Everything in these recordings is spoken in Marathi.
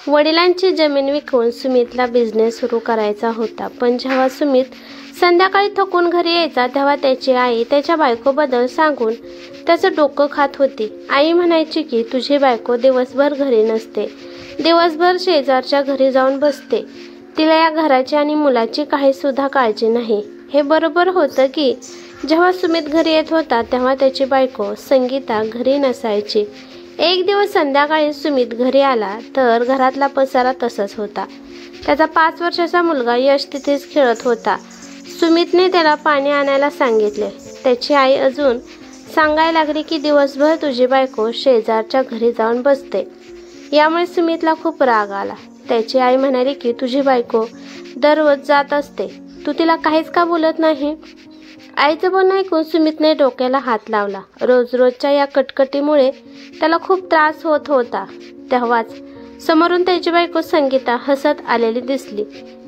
वडिलांची जमीन विकून सुमितला बिझनेस सुरू करायचा होता, पण जेव्हा सुमित संध्याकाळी थकून घरी यायचा तेव्हा त्याची आई त्याच्या बायकोबद्दल सांगून त्याचं डोकं खात होती। आई म्हणायची की तुझी बायको दिवसभर घरी नसते, दिवसभर शेजारच्या घरी जाऊन बसते, तिला या घराची आणि मुलाची काही सुद्धा काळजी नाही। हे बरोबर होतं की जेव्हा सुमित घरी येत होता तेव्हा त्याची बायको संगीता घरी नसायची। एक दिवस संध्याकाळी सुमित घरी आला तर घरातला पसारा तसाच होता। त्याचा 5 वर्षाचा मुलगा यश तिथेच खेळत होता। सुमितने त्याला पाणी आणायला सांगितले। त्याची आई अजून सांगायला लागली की दिवसभर तुझी बायको शेजारच्या घरी जाऊन बसते। यामुळे सुमितला खूप राग आला। त्याची आई म्हणाली की तुझी बायको दररोज जात असते, तू तिला काहीच का बोलत नाही? आईचं बोलणं ऐकून सुमितने डोक्याला हात लावला। रोजच्या या कटकटीमुळे त्याला खूप त्रास होत होता। तेव्हाच समोरून त्याची बायको संगीता हसत आलेली दिसली।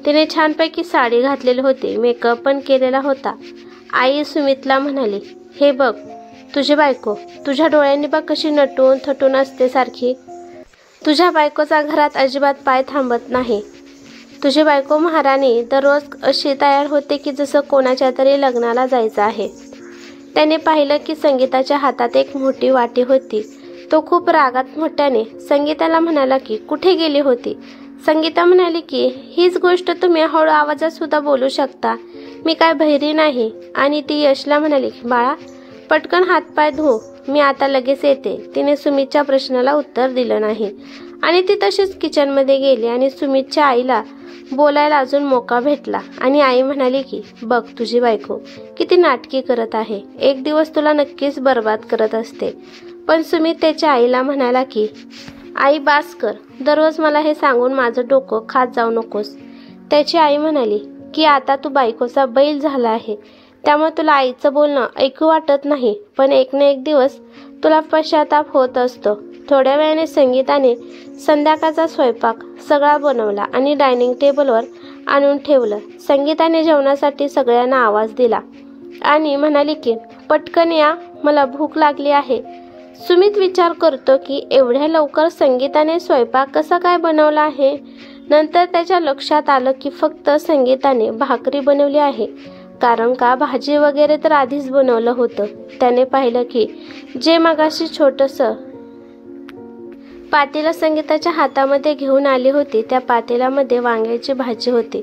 तिने छानपैकी साडी घातलेली होती, मेकअप पण केलेला होता। आई सुमितला म्हणाली, हे बघ तुझी बायको, तुझ्या डोळ्यांनी बघ कशी नटून थटून असते सारखी। तुझ्या बायकोचा घरात अजिबात पाय थांबत नाही। तुझी बायको महाराणी दररोज अशी तयार होते की जसं कोणाच्या तरी लग्नाला जायचं आहे। त्याने पाहिलं की संगीताच्या हातात एक मोठी वाटी होती। तो खूप रागात मोठ्याने संगीताला म्हणाला की कुठे गेली होती? संगीता म्हणाली की हीच गोष्ट तुम्ही हळू आवाजात सुद्धा बोलू शकता, मी काय बहिरी नाही। आणि ती यशला म्हणाली, बाळा पटकन हातपाय धु, मी आता लगेच येते। तिने सुमितच्या प्रश्नाला उत्तर दिलं नाही आणि ती तशीच किचनमध्ये गेली आणि सुमितच्या आईला बोलायला अजून मोका भेटला। आणि आई म्हणाली की बघ तुझी बायको किती नाटकी करत आहे, एक दिवस तुला नक्कीच बर्बाद करत असते। पण सुमित त्याच्या आईला म्हणाला की आई बास कर, दररोज मला हे सांगून माझं डोकं खात जाऊ नकोस। त्याची आई म्हणाली की आता तू बायकोचा बैल झाला आहे, त्यामुळे तुला आईचं बोलणं ऐकू वाटत नाही, पण एक ना एक दिवस तुला पश्चाताप होत असतो। थोड्या वेळाने संगीताने संध्याकाळचा स्वयंपाक सगळा बनवला आणि डायनिंग टेबलवर आणून ठेवलं। संगीताने जेवणासाठी सगळ्यांना आवाज दिला आणि म्हणाली की पटकन या, मला भूक लागली आहे। सुमित विचार करतो की एवढ्या लवकर संगीताने स्वयंपाक कसा काय बनवला आहे। नंतर त्याच्या लक्षात आलं की फक्त संगीताने भाकरी बनवली आहे, कारण का भाजी वगैरे तर आधीच बनवलं होतं। त्याने पाहिलं की जे मगाशी छोटंसं पातेलं संगीताच्या हातामध्ये घेऊन आली होती त्या पातेल्यामध्ये वांग्याची भाजी होती।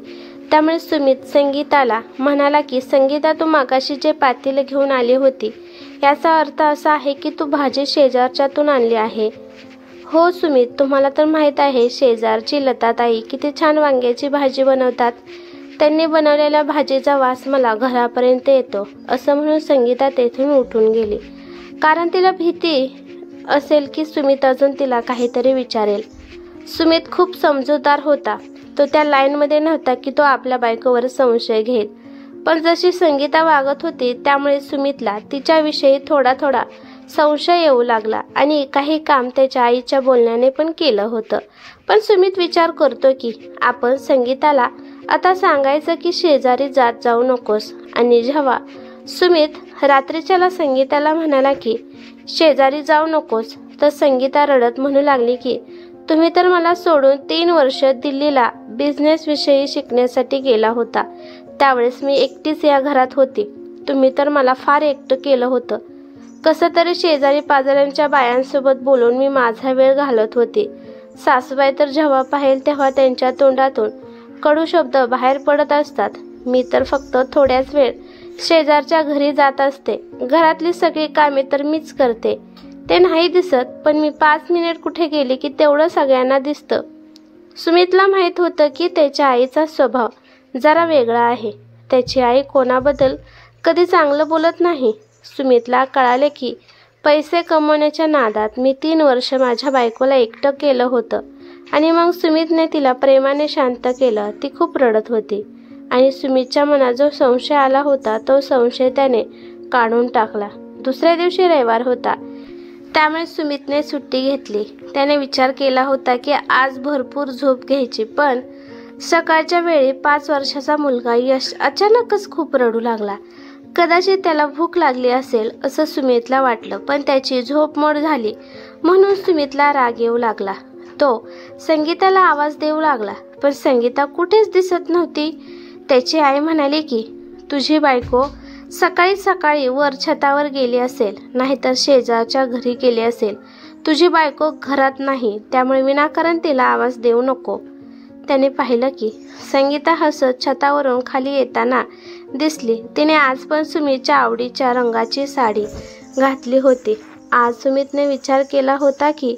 त्यामुळे सुमित संगीताला म्हणाला की संगीता, तू मगाशी जे पातेलं घेऊन आली होती याचा अर्थ असा आहे की तू भाजी शेजारच्यातून आणली आहे। हो सुमित, तुम्हाला तर माहीत आहे शेजारची लताताई किती छान वांग्याची भाजी बनवतात, त्यांनी बनवलेल्या भाजीचा वास मला घरापर्यंत येतो। असं म्हणून संगीता तेथून उठून गेली, कारण तिला भीती असेल की सुमित अजून तिला काहीतरी विचारेल। सुमित खूप समजूतदार होता, तो त्या लाईनमध्ये नव्हता की तो आपल्या बायकोवर संशय घेईल। पण जशी संगीता वागत होती त्यामुळे सुमितला तिच्याविषयी थोडा संशय येऊ लागला आणि काही काम त्याच्या आईच्या बोलण्याने पण केलं होतं। पण सुमित विचार करतो की आपण संगीताला आता सांगायचं की शेजारी जात जाऊ नकोस। आणि जेव्हा सुमित रात्रीच्याला संगीताला म्हणाला की शेजारी जाऊ नकोस, तर संगीता रडत म्हणू लागली की तुम्ही तर मला सोडून 3 वर्ष दिल्लीला बिझनेस विषयी शिकण्यासाठी गेला होता, त्यावेळेस मी एकटीच या घरात होती, तुम्ही तर मला फार एकटं केलं होतं। कसं तरी शेजारी पाजाऱ्यांच्या बायांसोबत बोलून मी माझा वेळ घालत होते। सासूबाई तर जेव्हा पाहेल तेव्हा त्यांच्या तोंडातून कडू शब्द बाहेर पडत असतात, मी तर फक्त थोड्याच वेळ शेजारच्या घरी जात असते, घरातली सगळी कामे तर मीच करते, ते नाही दिसत, पण मी 5 मिनिट कुठे गेले की तेवढं सगळ्यांना दिसतं। सुमितला माहीत होतं की त्याच्या आईचा स्वभाव जरा वेगळा आहे, त्याची आई कोणाबद्दल कधी चांगलं बोलत नाही। सुमितला कळाले की पैसे कमवण्याच्या नादात मी 3 वर्ष माझ्या बायकोला एकटं केलं होतं आणि मग सुमितने तिला प्रेमाने शांत केलं। ती खूप रडत होती आणि सुमितच्या मनात जो संशय आला होता तो संशय त्याने काढून टाकला। दुसऱ्या दिवशी रविवार होता, त्यामुळे सुमितने सुट्टी घेतली। त्याने विचार केला होता की आज भरपूर झोप घ्यायची, पण सकाळच्या वेळी 5 वर्षाचा मुलगा यश अचानकच खूप रडू लागला। कदाचित त्याला भूक लागली असेल असं सुमितला वाटलं, पण त्याची झोप मोड झाली म्हणून सुमितला राग येऊ लागला। तो संगीताला आवाज देऊ लागला, पण संगीता कुठेच दिसत नव्हती. त्याची आई म्हणाली की तुझी बायको सकाळी सकाळी वर छतावर गेली असेल, नाहीतर शेजारच्या घरी गेली असेल. तुझी बायको घरात नाही, त्यामुळे विनाकारण तिला आवाज देऊ नको. त्याने पाहिलं की संगीता हसत छतावरून खाली येताना दिसली. तिने आज पण सुमितच्या आवडीच्या रंगाची साडी घातली होती. आज सुमितने विचार केला होता की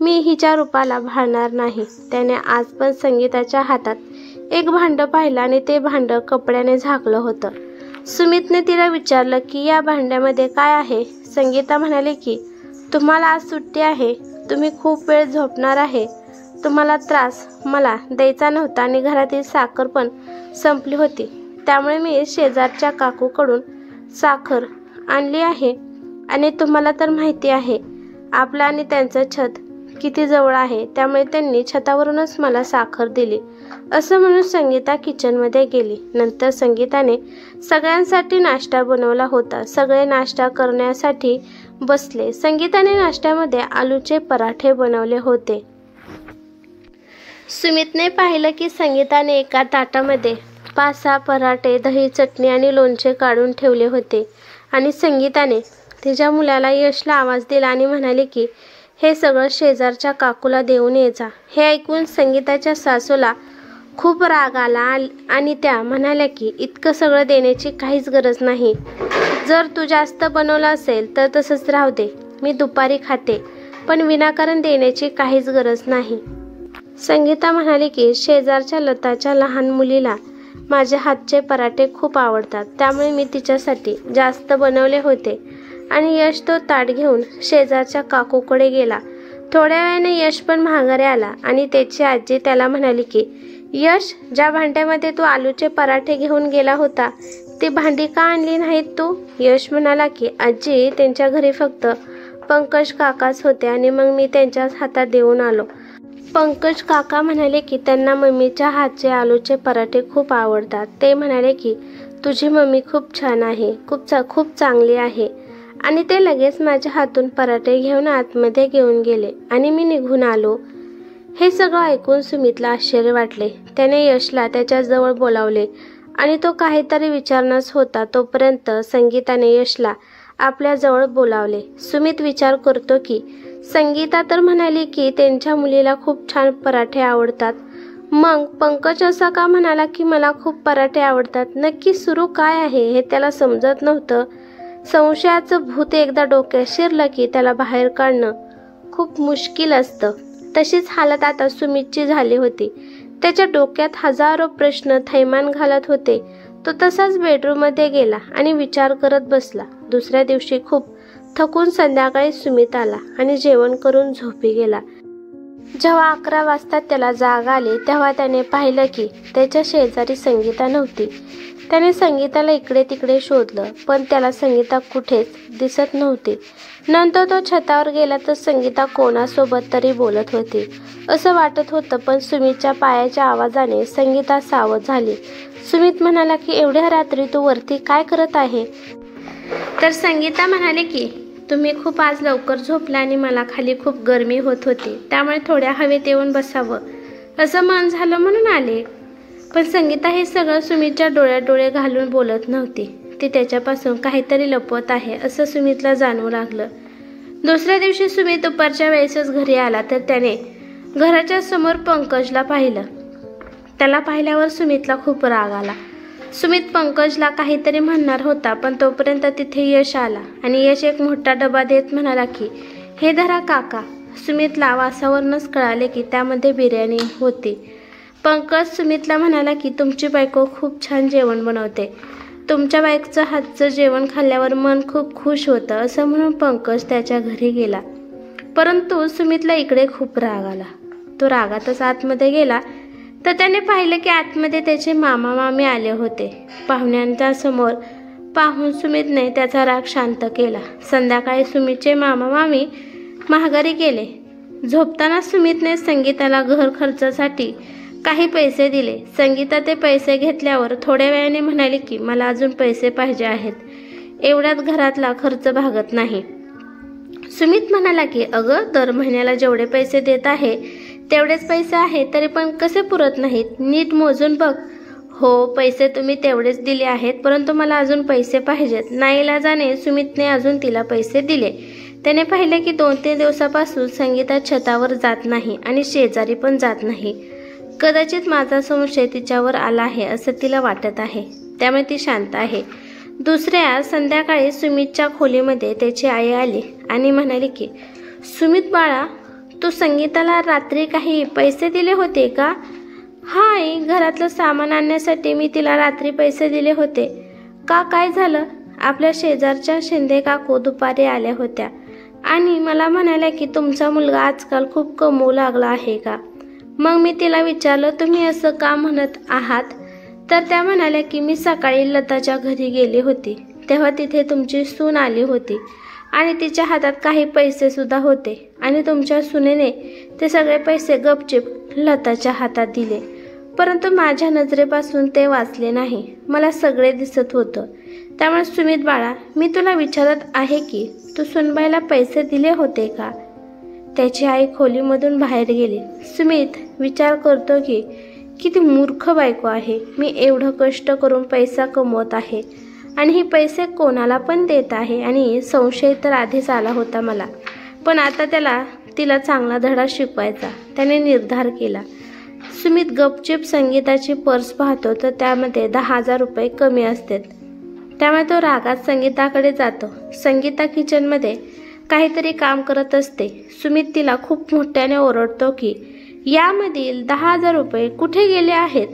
मी हिच्या रूपाला भाळणार नाही. त्याने आज पण संगीताच्या हातात एक भांडं पाहिलं आणि ते भांडं कपड्याने झाकलं होतं. सुमितने तिला विचारलं की या भांड्यामध्ये काय आहे. संगीता म्हणाली की तुम्हाला आज सुट्टी आहे, तुम्ही खूप वेळ झोपणार आहे, तुम्हाला त्रास मला द्यायचा नव्हता आणि घरातील साखर पण संपली होती, त्यामुळे मी शेजारच्या काकूकडून साखर आणली आहे. आणि तुम्हाला तर माहिती आहे आपलं आणि त्यांचं छत किती जवळ आहे, त्यामुळे त्यांनी छतावरूनच मला साखर दिली. असं म्हणून संगीता किचनमध्ये गेली. नंतर संगीताने सगळ्यांसाठी नाश्ता बनवला होता. सगळे नाश्ता करण्यासाठी बसले. संगीताने नाश्त्यामध्ये आलूचे पराठे बनवले होते. सुमितने पाहिलं की संगीताने एका ताटामध्ये 5-6 पराठे, दही, चटणी आणि लोणचे काढून ठेवले होते. आणि संगीताने तिच्या मुलाला यशला आवाज दिला आणि म्हणाले की हे सगळं शेजारच्या काकूला देऊन ये जा. हे ऐकून संगीताच्या सासूला खूप राग आला आणि त्या म्हणाल्या की इतकं सगळं देण्याची काहीच गरज नाही. जर तू जास्त बनवलं असेल तर तसंच राहू दे, मी दुपारी खाते, पण विनाकारण देण्याची काहीच गरज नाही. संगीता म्हणाली की शेजारच्या लताच्या लहान मुलीला माझ्या हातचे पराठे खूप आवडतात, त्यामुळे मी तिच्यासाठी जास्त बनवले होते. आणि यश तो ताट घेऊन शेजारच्या काकूकडे गेला. थोड्या वेळाने यश पण माघारी आला आणि त्याची आजी त्याला म्हणाली की यश, ज्या भांड्यामध्ये तू आलूचे पराठे घेऊन गेला होता ती भांडी का आणली नाहीत तू? यश म्हणाला की आजी, त्यांच्या घरी फक्त पंकज काकाच होते आणि मग मी त्यांच्याच हातात देऊन आलो. पंकज काका म्हणाले की त्यांना मम्मीच्या हातचे आलूचे पराठे खूप आवडतात. ते म्हणाले की तुझी मम्मी खूप छान आहे, खूप चांगली आहे. आणि ते लगेच माझ्या हातून पराठे घेऊन आतमध्ये घेऊन गेले आणि मी निघून आलो. हे सगळं ऐकून सुमितला आश्चर्य वाटले. त्याने यशला त्याच्याजवळ बोलावले आणि तो काहीतरी विचारणारच होता तोपर्यंत संगीताने यशला आपल्याजवळ बोलावले. सुमित विचार करतो की संगीता तर म्हणाली की त्यांच्या मुलीला खूप छान पराठे आवडतात, मग पंकज असा का म्हणाला की मला खूप पराठे आवडतात? नक्की सुरू काय आहे हे त्याला समजत नव्हतं. संशयाचं भूत एकदा डोक्यात शिरलं की त्याला बाहेर काढणं खूप मुश्किल असतं. तशीच हालत आता सुमितची झाली होती. त्याच्या डोक्यात हजारो प्रश्न थैमान घालत होते. तो तसाच बेडरूममध्ये गेला आणि विचार करत बसला. दुसऱ्या दिवशी खूप थकून संध्याकाळी सुमित आला आणि जेवण करून झोपी गेला. जेव्हा 11 वाजता त्याला जाग आली तेव्हा त्याने पाहिलं की त्याच्या शेजारी संगीता नव्हती. त्याने संगीताला इकडे तिकडे शोधलं, पण त्याला संगीता कुठेच दिसत नव्हती. नंतर तो छतावर गेला तर संगीता कोणासोबत तरी बोलत होती असं वाटत होतं, पण सुमितच्या पायाच्या आवाजाने संगीता सावध झाली. सुमित म्हणाला की एवढ्या रात्री तू वरती काय करत आहे? तर संगीता म्हणाले की तुम्ही खूप आज लवकर झोपला आणि मला खाली खूप गरमी होत होती, त्यामुळे थोड्या हवेत येऊन बसावं असं मन झालं म्हणून आले. पण संगीता हे सगळं सुमितच्या डोळ्यात डोळे घालून बोलत नव्हती. ती त्याच्यापासून काहीतरी लपवत आहे असं सुमितला जाणवू लागलं. दुसऱ्या दिवशी सुमित दुपारच्या वेळेसच घरी आला तर त्याने घराच्या समोर पंकजला पाहिलं. त्याला पाहिल्यावर सुमितला खूप राग आला. सुमित पंकजला काहीतरी म्हणणार होता, पण तोपर्यंत तिथे यश आला आणि यश एक मोठा डबा देत म्हणाला की हे धरा काका. सुमितला वासावरूनच कळाले की त्यामध्ये बिर्याणी होती. पंकज सुमितला म्हणाला की तुमची बायको खूप छान जेवण बनवते, तुमच्या बायकोचं हातचं जेवण खाल्ल्यावर मन खूप खुश होतं असं म्हणून पंकज त्याच्या घरी गेला. परंतु सुमितला इकडे खूप राग आला. तो रागातच आतमध्ये गेला तर त्याने पाहिलं की आतमध्ये त्याचे मामा मामी आले होते. पाहुण्यांच्या समोर पाहून सुमितने त्याचा राग शांत केला. संध्याकाळी सुमितचे मामा मामी माघारी गेले. झोपताना सुमितने संगीताला घर खर्चासाठी काही पैसे दिले. संगीता ते पैसे घेतल्यावर थोड्या वेळाने म्हणाली की मला अजून पैसे पाहिजे आहेत, एवढ्यात घरातला खर्च भागत नाही. सुमित म्हणाला की अगं, दर महिन्याला जेवढे पैसे देत आहे तेवढेच पैसे आहेत तरी पण कसे पुरत नाहीत, नीट मोजून बघ. हो, पैसे तुम्ही तेवढेच दिले आहेत, परंतु मला अजून पैसे पाहिजेत. नाईलाजाने सुमितने अजून तिला पैसे दिले. त्याने पाहिले की 2-3 दिवसापासून संगीता छतावर जात नाही आणि शेजारी पण जात नाही. कदाचित माझा संशय तिच्यावर आला आहे असं तिला वाटत आहे, त्यामुळे ती शांत आहे. दुसऱ्या संध्याकाळी सुमितच्या खोलीमध्ये त्याची आई आली आणि म्हणाली की, सुमित बाळा, तू संगीताला रात्री काही पैसे दिले होते का? हा आई, घरातलं सामान आणण्यासाठी मी तिला रात्री पैसे दिले होते. का, काय झालं? आपल्या शेजारच्या शिंदे काकू दुपारी आल्या होत्या आणि मला म्हणाल्या की तुमचा मुलगा आजकाल खूप कमवू लागला आहे का? मग मी तिला विचारलं, तुम्ही असं का म्हणत आहात? तर त्या म्हणाल्या की मी सकाळी लताच्या घरी गेली होती, तेव्हा तिथे तुमची सून आली होती आणि तिच्या हातात काही पैसे सुद्धा होते आणि तुमच्या सुनेने ते सगळे पैसे गपचिप लताच्या हातात दिले. परंतु माझ्या नजरेपासून ते वाचले नाही, मला सगळे दिसत होतं. त्यामुळे सुमित बाळा, मी तुला विचारत आहे की तू सुनबाईला पैसे दिले होते का? त्याची आई खोलीमधून बाहेर गेली. सुमित विचार करतो की किती मूर्ख बायको आहे. मी एवढं कष्ट करून पैसा कमवत आहे आणि हे पैसे कोणाला पण देत आहे आणि संशय तर आधीच आला होता मला, पण आता तिला चांगला धडा शिकवायचा. त्याने निर्धार केला. सुमित गपचिप संगीताची पर्स पाहतो तर त्यामध्ये 10,000 रुपये कमी असतात. त्यामुळे तो रागात संगीताकडे जातो. संगीता किचनमध्ये काहीतरी काम करत असते. सुमित तिला खूप मोठ्याने ओरडतो की यामधील 10,000 रुपये कुठे गेले आहेत?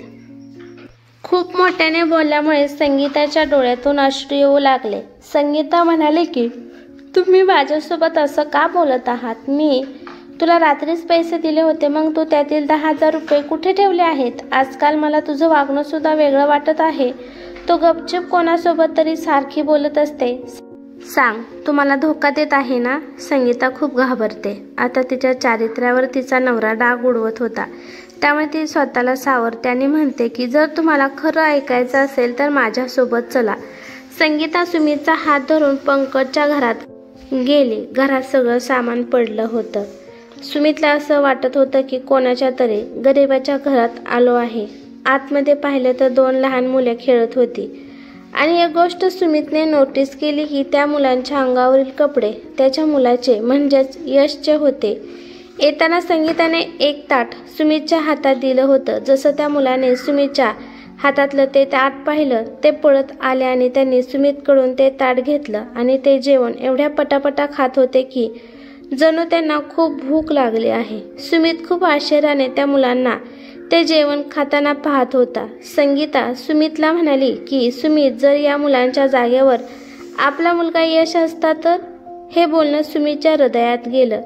खूप मोठ्याने बोलल्यामुळे संगीताच्या डोळ्यातून अश्रू येऊ लागले. संगीता म्हणाले की तुम्ही माझ्यासोबत असं का बोलत आहात? मी तुला रात्रीच पैसे दिले होते, मग तू त्यातील 10,000 रुपये कुठे ठेवले आहेत? आजकाल मला तुझं वागणं सुद्धा वेगळं वाटत आहे. तो गपचूप कोणासोबत तरी सारखी बोलत असते. सांग, तू मला धोका देत आहे ना? संगीता खूप घाबरते. आता तिच्या चारित्र्यावर तिचा नवरा डाग उडवत होता, त्यामुळे ती स्वतःला सावरते आणि म्हणते की जर तुम्हाला खरं ऐकायचं असेल तर माझ्यासोबत चला. संगीता सुमितचा हात धरून पंकजच्या घरात गेली. घरात सगळं सामान पडलं होतं. सुमितला असं वाटत होतं की कोणाच्या तरी गरिबाच्या घरात आलो आहे. आतमध्ये पाहिलं तर 2 लहान मुले खेळत होती आणि एक गोष्ट सुमितने नोटीस केली की त्या मुलांच्या अंगावरील कपडे त्याच्या मुलाचे म्हणजेच यशचे होते. येताना संगीताने एक ताट सुमितच्या हातात दिलं होतं. जसं त्या मुलाने सुमितच्या हातातलं ते ताट पाहिलं, ते पळत आले आणि त्यांनी सुमितकडून ते ताट घेतलं आणि ते जेवण एवढ्या पटापटा खात होते की जणू त्यांना खूप भूक लागली आहे. सुमित खूप आश्चर्याने त्या मुलांना ते जेवण खाताना पाहत होता. संगीता सुमितला म्हणाली की सुमित, जर या मुलांच्या जागेवर आपला मुलगा यश असता तर? हे बोलणं सुमितच्या हृदयात गेलं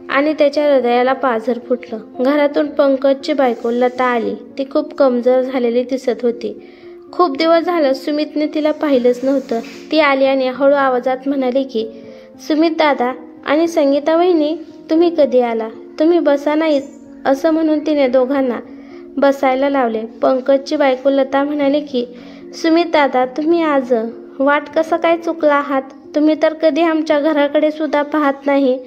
आणि त्याच्या हृदयाला पाझर फुटलं. घरातून पंकजची बायको लता आली. ती खूप कमजोर झालेली दिसत होती. खूप दिवस झालं सुमितने तिला पाहिलंच नव्हतं. ती आली आणि हळू आवाजात म्हणाली की सुमित दादा आणि संगीता वहिनी, तुम्ही कधी आला? तुम्ही बसा नाहीत. असं म्हणून तिने दोघांना बसायला लावले. पंकजची बायको लता म्हणाली की सुमित दादा, तुम्ही आज वाट कसं काय चुकला आहात? तुम्ही तर कधी आमच्या घराकडे सुद्धा पाहत नाही,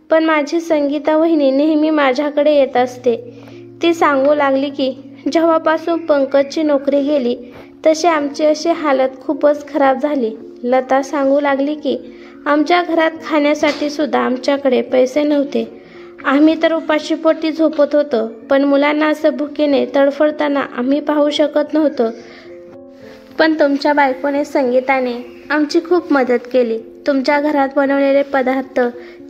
पण माझी संगीता वहिनी नेहमी माझ्याकडे येत असते. ती सांगू लागली की जेव्हापासून पंकजची नोकरी गेली तशी आमची अशी हालत खूपच खराब झाली. लता सांगू लागली की आमच्या घरात खाण्यासाठी सुद्धा आमच्याकडे पैसे नव्हते. आम्ही तर उपाशीपोटी झोपत होतो, पण मुलांना असं भुकेने तडफडताना आम्ही पाहू शकत नव्हतो. पण तुमच्या बायकोने संगीताने आमची खूप मदत केली. तुमच्या घरात बनवलेले पदार्थ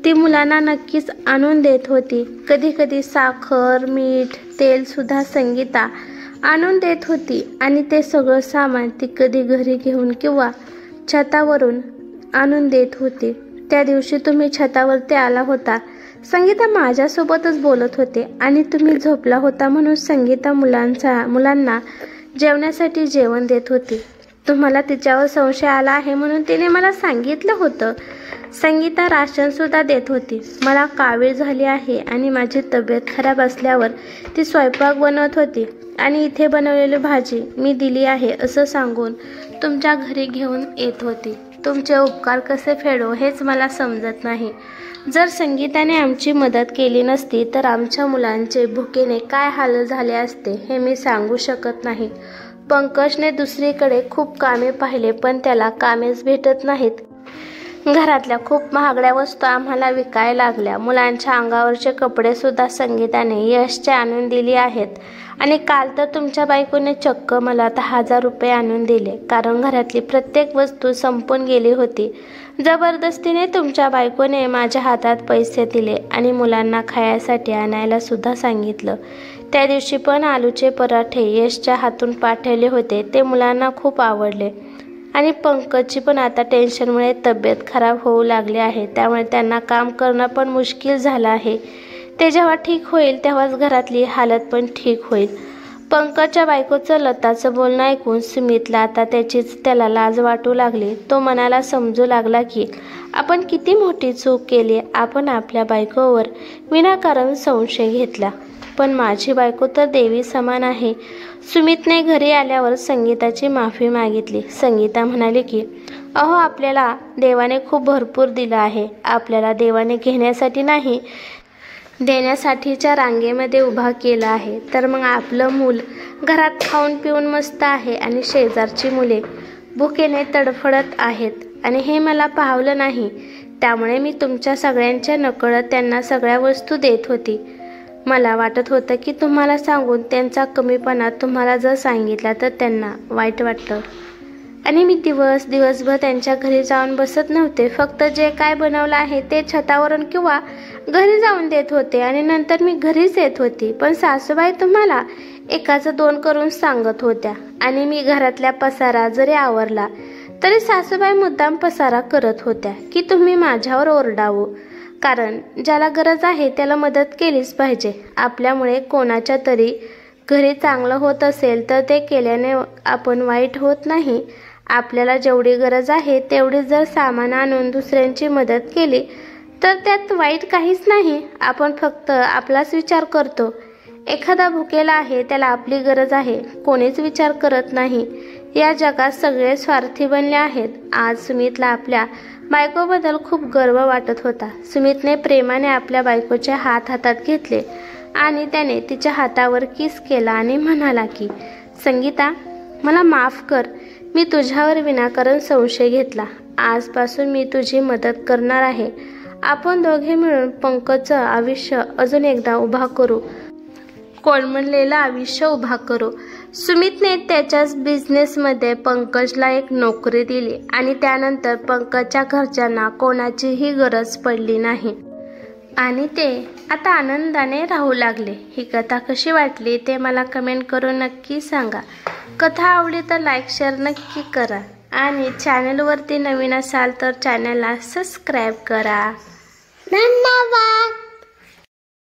ती मुलांना नक्कीच आणून देत होती. कधी कधी साखर, मीठ, तेल सुद्धा संगीता आणून देत होती आणि ते सगळं सामान ती कधी घरी घेऊन किंवा छतावरून आणून देत होती. त्या दिवशी तुम्ही छतावरती आला होता. संगीता माझ्यासोबतच बोलत होते आणि तुम्ही झोपला होता म्हणून संगीता मुलांना जेवण्यासाठी जेवण देत होती. तुम्हाला तिच्यावर संशय आला आहे म्हणून तिने मला सांगितलं होतं. संगीता राशन सुद्धा देत होती. मला कावीळ झाली आहे आणि माझी तब्येत खराब असल्यावर ती स्वयंपाक बनवत होती आणि इथे बनवलेली भाजी मी दिली आहे असं सांगून तुमच्या घरी घेऊन येत होती. तुमचे उपकार कसे फेडू हेच मला समजत नाही. जर संगीताने आमची मदत केली नसती तर आमच्या मुलांचे भुकेने काय हाल झाले असते हे मी सांगू शकत नाही. पंकजने दुसरीकडे खूप कामे पाहिले पण त्याला कामेच भेटत नाहीत. घरातल्या खूप महागड्या वस्तू आम्हाला विकायला लागल्या. मुलांच्या अंगावरचे कपडे सुद्धा संगीताने यशचे आणून दिली आहेत. आणि काल तर तुमच्या बायकोने चक्क मला 10,000 रुपये आणून दिले, कारण घरातली प्रत्येक वस्तू संपून गेली होती. जबरदस्तीने तुमच्या बायकोने माझ्या हातात पैसे दिले आणि मुलांना खाण्यासाठी आणायला सुद्धा सांगितलं. त्या दिवशी पण आलूचे पराठे यशच्या हातून पाठवले होते. ते मुलांना खूप आवडले. आणि पंकजची पण आता टेन्शनमुळे तब्येत खराब होऊ लागली आहे, त्यामुळे त्यांना काम करणं पण मुश्किल झालं आहे. ते जेव्हा ठीक होईल तेव्हाच घरातली हालत पण ठीक होईल. पंकजच्या बायकोचं लताचं बोलणं ऐकून सुमितला आता त्याला लाज वाटू लागली. तो मनाला समजू लागला की आपण किती मोठी चूक केली. आपण आपल्या बायकोवर विनाकारण संशय घेतला. पण माझी बायको तर देवी समान आहे. सुमितने घरी आल्यावर संगीताची माफी मागितली. संगीता म्हणाली की अहो, आपल्याला देवाने खूप भरपूर दिलं आहे. आपल्याला देवाने घेण्यासाठी नाही, देण्यासाठीच्या रांगेमध्ये उभा केला आहे. तर मग आपलं मूल घरात खाऊन पिऊन मस्त आहे आणि शेजारची मुले भुकेने तडफडत आहेत आणि हे मला पाहवलं नाही. त्यामुळे मी तुमच्या सगळ्यांच्या नकळत त्यांना सगळ्या वस्तू देत होती. मला वाटत होतं की तुम्हाला सांगून त्यांचा कमीपणा तुम्हाला जर सांगितला तर त्यांना वाईट वाटतं. आणि मी दिवसभर त्यांच्या घरी जाऊन बसत नव्हते. फक्त जे काय बनवलं आहे ते छतावरून किंवा घरी जाऊन देत होते आणि नंतर मी घरीच येत होती. पण सासूबाई तुम्हाला एकाचं 2 करून सांगत होत्या. आणि मी घरातल्या पसारा जरी आवरला तरी सासूबाई मुद्दाम पसारा करत होत्या की तुम्ही माझ्यावर ओरडावं, कारण ज्याला गरज आहे त्याला मदत केलीच पाहिजे. आपल्यामुळे कोणाच्या तरी घरी चांगलं होत असेल तर ते केल्याने आपण वाईट होत नाही. आपल्याला जेवढी गरज आहे तेवढी जर सामान आणून दुसऱ्यांची मदत केली तर त्यात वाईट काहीच नाही. आपण फक्त आपलाच विचार करतो. एखादा भुकेला आहे, त्याला आपली गरज आहे, कोणीच विचार करत नाही. या जगात सगळे स्वार्थी बनले आहेत. आज सुमितला आपल्या बायकोबद्दल खूप गर्व वाटत होता. सुमितने प्रेमाने आपल्या बायकोचे हातात घेतले आणि त्याने तिच्या हातावर किस केला आणि म्हणाला की संगीता, मला माफ कर. मी तुझ्यावर विनाकारण संशय घेतला. आजपासून मी तुझी मदत करणार आहे. आपण दोघे मिळून पंकजचं आयुष्य अजून एकदा उभा करू, कोलमडलेलं आयुष्य उभा करू. सुमितने त्याच्याच बिझनेसमध्ये पंकजला एक नोकरी दिली आणि त्यानंतर पंकजच्या घरच्यांना कोणाचीही गरज पडली नाही आणि ते आता आनंदाने राहू लागले. ही कथा कशी वाटली ते मला कमेंट करून नक्की सांगा. कथा आवडली तर लाईक शेअर नक्की करा आणि चॅनलवरती नवीन असाल तर चॅनलला सबस्क्राईब करा. धन्यवाद.